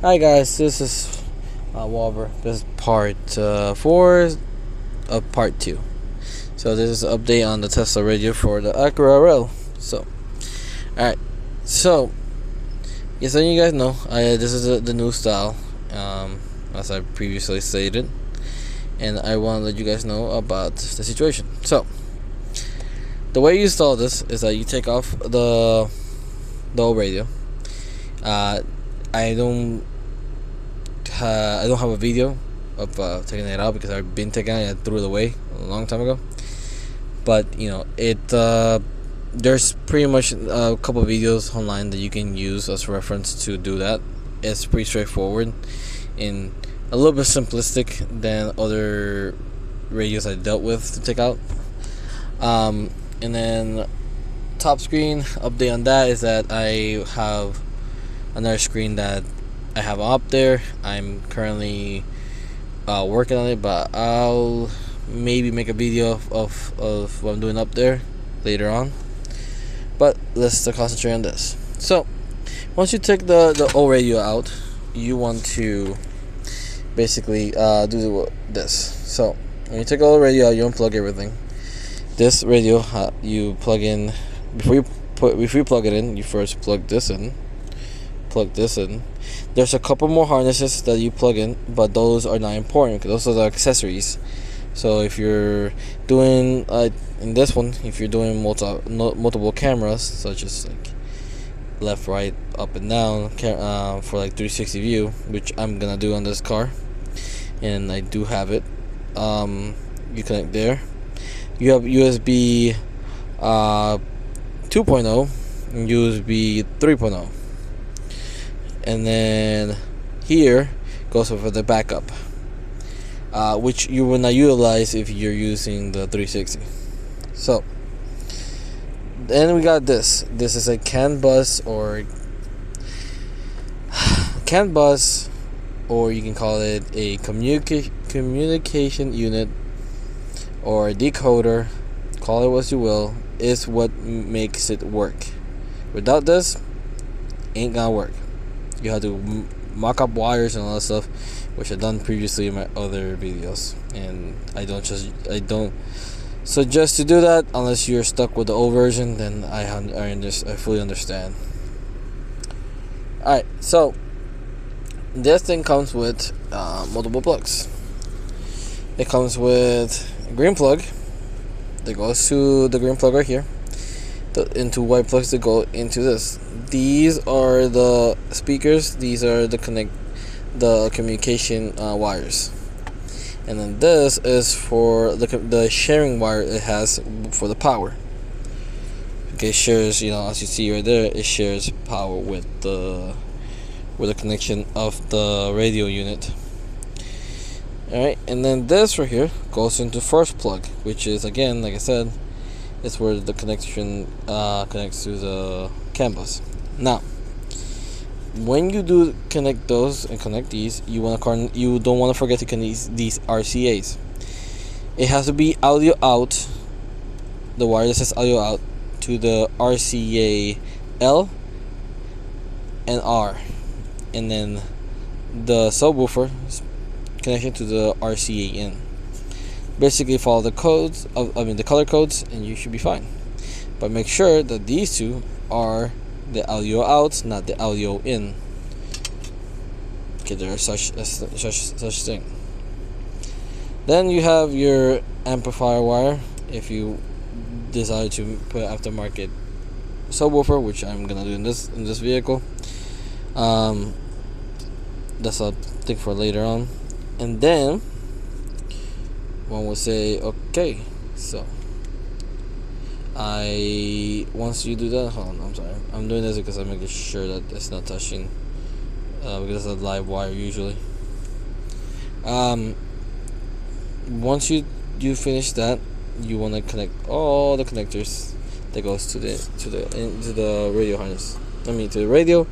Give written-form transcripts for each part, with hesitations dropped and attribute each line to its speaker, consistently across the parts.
Speaker 1: Hi guys, this is Walber. This is part 4 of part 2. So this is an update on the Tesla radio for the Acura Rail. Alright, so yes, letting you guys know, this is the new style, as I previously stated, and I want to let you guys know about the situation. So the way you install this is that you take off the old radio. I don't have a video of taking it out because I've been taking it. I threw it away a long time ago. But there's pretty much a couple of videos online that you can use as reference to do that. It's pretty straightforward and a little bit simplistic than other radios I dealt with to take out. And then top screen update on that is that I have another screen that I have up there. I'm currently working on it, but I'll maybe make a video of what I'm doing up there later on. But let's concentrate on this. So once you take the old radio out, you want to basically do this. So when you take the old radio out, you unplug everything. This radio you plug in before you plug it in. You first plug this in. There's a couple more harnesses that you plug in, but those are not important because those are the accessories. So if you're doing in this one, if you're doing multiple cameras, such as like left, right, up and down, for like 360 view, which I'm gonna do on this car, and I do have it, you connect there. You have USB 2.0 and USB 3.0. And then here goes for the backup, which you will not utilize if you're using the 360. So then we got this. This is a CAN bus, or you can call it a communication unit or a decoder. Call it what you will. Is what makes it work. Without this, ain't gonna work. You have to mock up wires and all that stuff, which I've done previously in my other videos, and I don't suggest to do that unless you're stuck with the old version. Then I fully understand. Alright, so this thing comes with multiple plugs. It comes with a green plug that goes to the green plug right here, into white plugs that go into this. These are the speakers. These are the communication wires, and then this is for the sharing wire it has for the power. Okay, it shares, as you see right there, it shares power with the connection of the radio unit. Alright, and then this right here goes into first plug, which is, again, like I said, it's where the connection connects to the CAN bus. Now, when you do connect those and connect these, you don't want to forget to connect these RCAs. It has to be audio out. The wire that says audio out to the RCA L and R, and then the subwoofer connection to the RCA in. Basically, follow the codes the color codes, and you should be fine. But make sure that these two are the audio out, not the audio in. Okay, there is such thing. Then you have your amplifier wire. If you decide to put aftermarket subwoofer, which I'm gonna do in this vehicle, that's a thing for later on. And then one will say, okay, so once you do that, hold on, I'm sorry, I'm doing this because I'm making sure that it's not touching, because it's a live wire usually. Once you finish that, you want to connect all the connectors that goes to the radio harness. To the radio,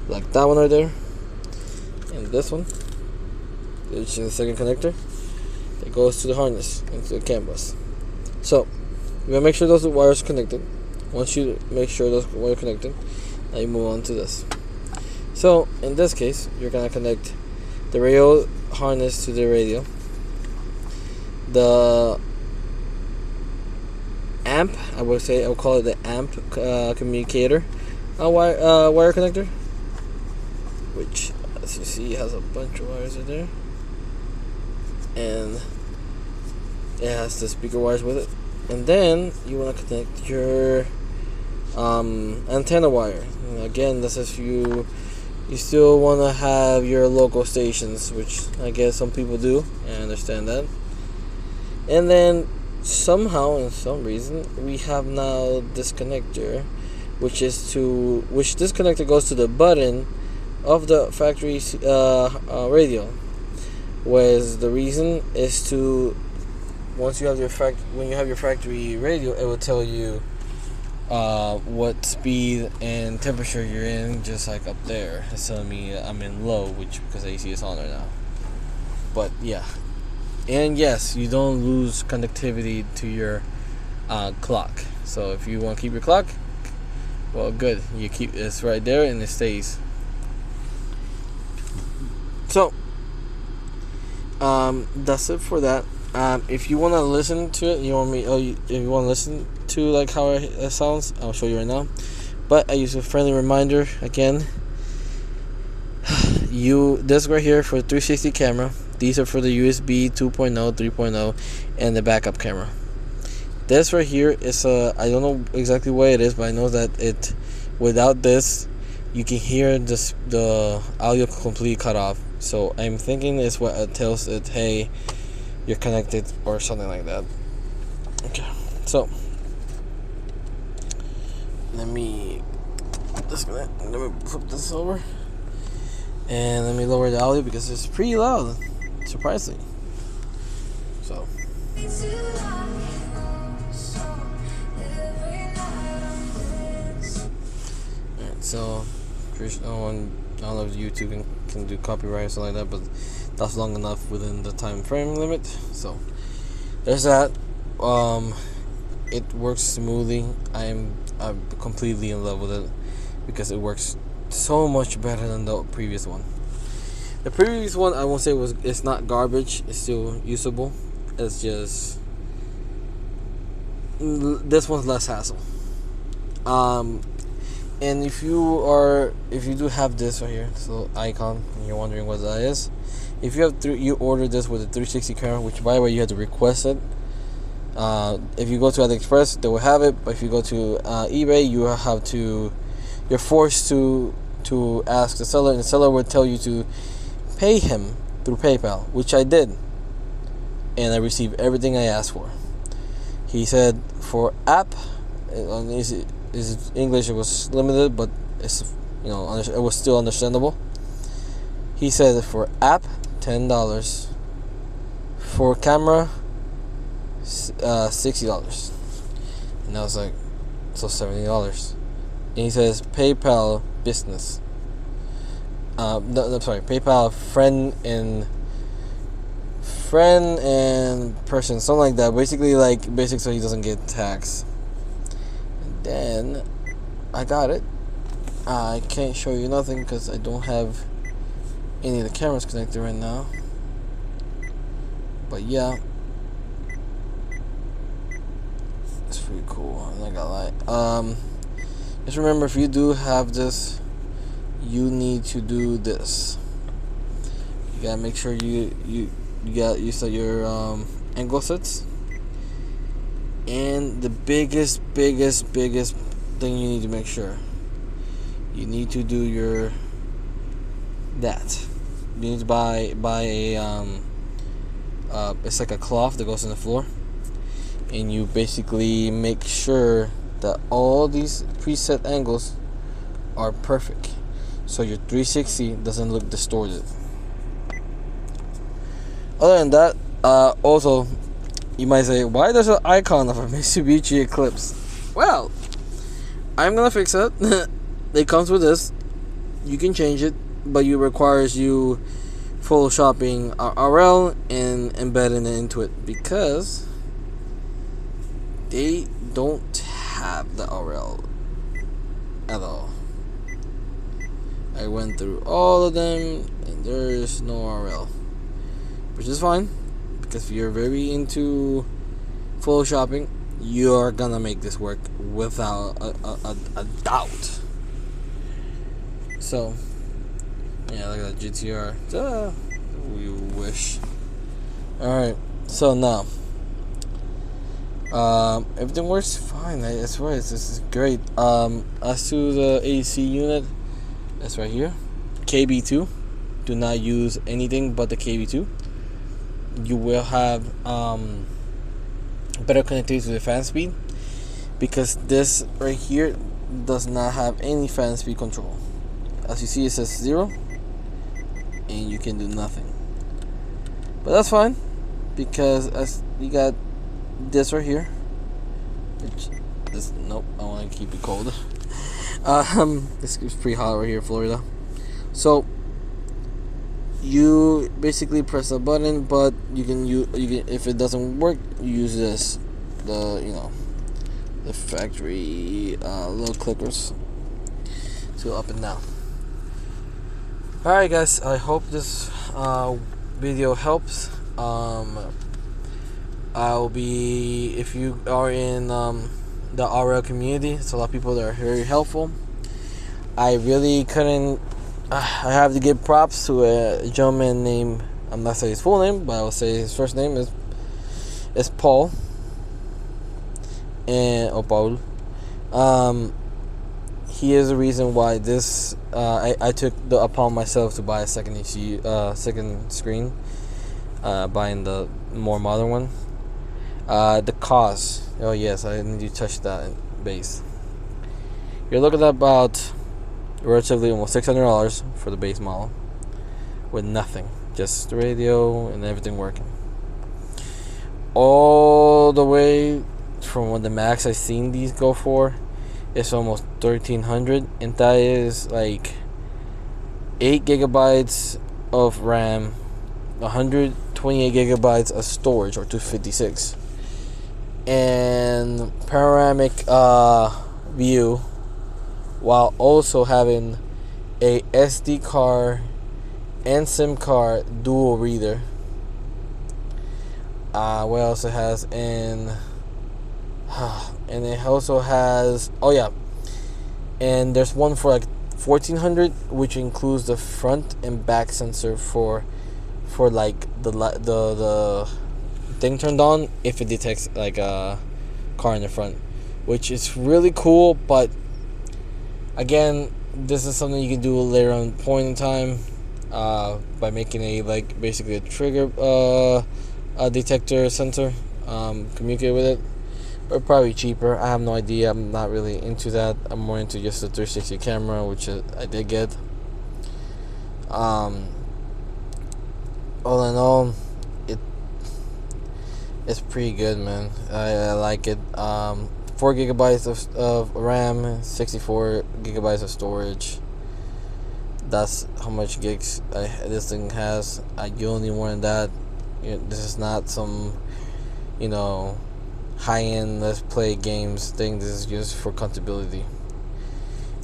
Speaker 1: like that one right there, and this one, which is the second connector that goes to the harness into the CAN bus. So you want to make sure those wires are connected. Once you make sure those wires are connected, now you move on to this. So in this case, you're gonna connect the radio harness to the radio, the amp, I will call it the amp communicator wire connector, which, as you see, has a bunch of wires in there, and it has the speaker wires with it. And then you want to connect your antenna wire. And again, this is you still want to have your local stations, which I guess some people do. I understand that. And then somehow, in some reason, we have now this connector, which this connector goes to the button of the factory radio. Whereas the reason is to, when you have your factory radio, it will tell you what speed and temperature you're in, just like up there. It's telling me I'm in low, which because AC is on right now. But yeah, and yes, you don't lose connectivity to your clock. So if you want to keep your clock, well, good. You keep it's right there and it stays. So that's it for that. If you want to listen to it, if you want to listen to like how it sounds, I'll show you right now. But I use a friendly reminder again. This right here for 360 camera. These are for the USB 2.0, 3.0, and the backup camera. This right here is I don't know exactly what it is, but I know that without this, you can hear the audio completely cut off. So I'm thinking it's what it tells it, hey, you're connected, or something like that. Okay, so let me flip this over, and let me lower the audio because it's pretty loud, surprisingly. So alright, so I don't know if YouTube can do copyright or something like that, but that's long enough within the time frame limit. So there's that. It works smoothly. I'm completely in love with it because it works so much better than the previous one. The previous one, I won't say it's not garbage. It's still usable. It's just this one's less hassle. And if you do have this right here, this little icon, and you're wondering what that is, if you order this with a 360 camera, which by the way you have to request it. If you go to AliExpress, they will have it, but if you go to eBay, you're forced to ask the seller, and the seller will tell you to pay him through PayPal, which I did, and I received everything I asked for. He said for app, his English was limited, but it was still understandable. He said for app $10, for camera $60, and I was like, so $70. And he says PayPal business. PayPal friend and person, something like that. Basically so he doesn't get taxed. Then I got it. I can't show you nothing because I don't have any of the cameras connected right now. But yeah, it's pretty cool. I'm not gonna lie. Just remember, if you do have this, you need to do this. You gotta make sure you set your angle sets. And the biggest thing you need to make sure, you need to do you need to buy a it's like a cloth that goes on the floor, and you basically make sure that all these preset angles are perfect, so your 360 doesn't look distorted. Other than that, also, you might say, why there's an icon of a Mitsubishi Eclipse? Well, I'm gonna fix it. It comes with this. You can change it, but it requires you photoshopping RL and embedding it into it, because they don't have the RL at all. I went through all of them, and there is no RL, which is fine, because if you're very into photoshopping, you're gonna make this work without a doubt. So, yeah, look at that GTR. We wish. Alright, so now, everything works fine. I swear, this is great. As to the AC unit, that's right here. KB2. Do not use anything but the KB2. You will have better connectivity to the fan speed, because this right here does not have any fan speed control. As you see, it says 0, and you can do nothing. But that's fine, because as you got this right here, which is, nope, I want to keep it cold. This is pretty hot right here in Florida. So you basically press a button, but you can if it doesn't work, you use this, the factory little clickers to up and down. Alright guys, I hope this video helps. I'll be, if you are in the RL community, it's a lot of people that are very helpful. I really couldn't, I have to give props to a gentleman named, I'm not saying his full name, but I will say his first name is Paul, or Paul. He is the reason why this, I took upon myself to buy a second screen, buying the more modern one. The cost, oh yes, I need to touch that base. You're looking at about relatively almost $600 for the base model, with nothing, just the radio and everything working. All the way from what the max I've seen these go for, it's almost $1,300, and that is like 8 gigabytes of RAM, 128 gigabytes of storage, or 256, and panoramic view, while also having a SD card and SIM card dual reader. What else it has? And it also has, oh yeah, and there's one for like 1,400, which includes the front and back sensor for like the thing turned on if it detects like a car in the front, which is really cool. But again, this is something you can do later on point in time, by making a, like, basically a trigger a detector sensor, communicate with it, but probably cheaper. I have no idea. I'm not really into that. I'm more into just the 360 camera, which I did get. All in all, it's pretty good, man. I like it. 4 gigabytes of RAM, 64 gigabytes of storage. That's how much gigs this thing has. You don't need more than that. This is not some, high-end let's play games thing. This is just for compatibility.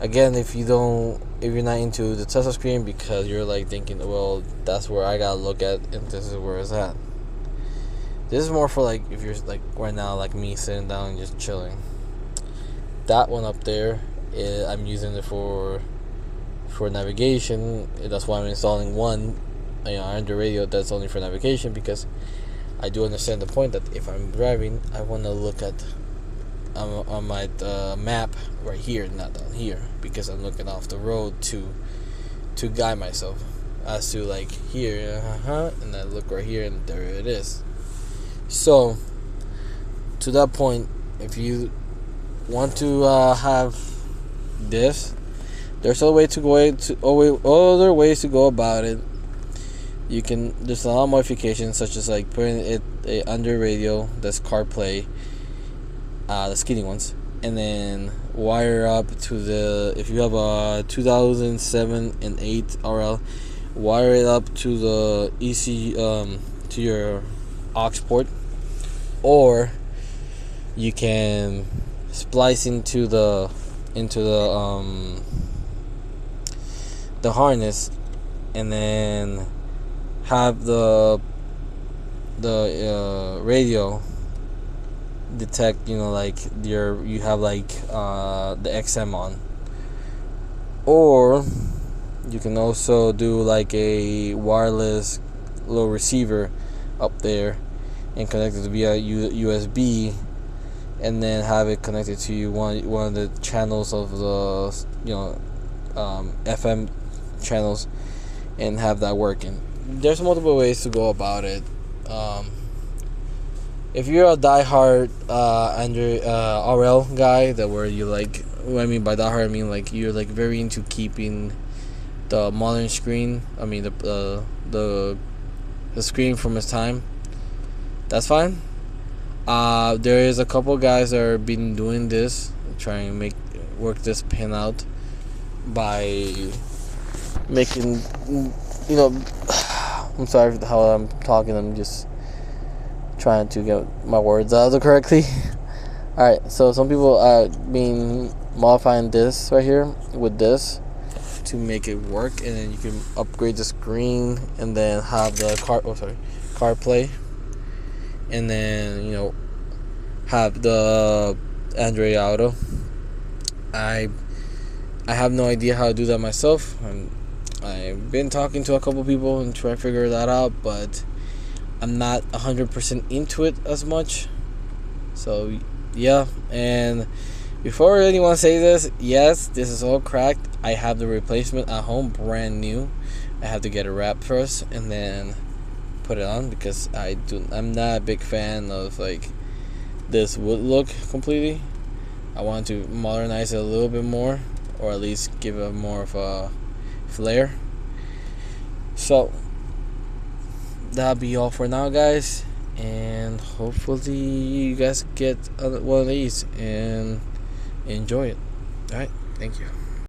Speaker 1: Again, if you're not into the Tesla screen, because you're like thinking, well, that's where I gotta look at, and this is where it's at. This is more for, like, if you're like right now, like me, sitting down and just chilling. That one up there, I'm using it for navigation. That's why I'm installing one, Android radio that's only for navigation, because I do understand the point that if I'm driving, I want to look at on my map right here, not down here, because I'm looking off the road to guide myself as to, like, here, and I look right here, and there it is. So, to that point, if you want to have this, there's other ways to go about it. There's a lot of modifications, such as like putting it under radio, that's CarPlay, the skinny ones, and then wire up to if you have a 2007 and 8 RL, wire it up to the EC, to your aux port, or you can splice into the the harness, and then have the radio detect, like you have like the XM on. Or you can also do like a wireless little receiver up there and connect it via USB, and then have it connected to one of the channels of the FM channels, and have that working. There's multiple ways to go about it. If you're a diehard Android RL guy, that where you like, what I mean by diehard, I mean like you're like very into keeping the modern screen. I mean the screen from its time. That's fine. There is a couple guys that are been doing this, trying to work this pin out by making, I'm sorry for how I'm talking. I'm just trying to get my words out correctly. Alright, so some people are being modifying this right here with this to make it work, and then you can upgrade the screen and then have the CarPlay, and then have the Android Auto. I have no idea how to do that myself. I've been talking to a couple people and trying to figure that out, but I'm not 100% into it as much. So yeah, and before anyone say this, yes, this is all cracked. I have the replacement at home, brand new. I have to get it wrapped first and then put it on, because I'm not a big fan of like this wood look completely. I want to modernize it a little bit more, or at least give it more of a flair. So that'll be all for now, guys, and hopefully you guys get one of these and enjoy it. Alright, thank you.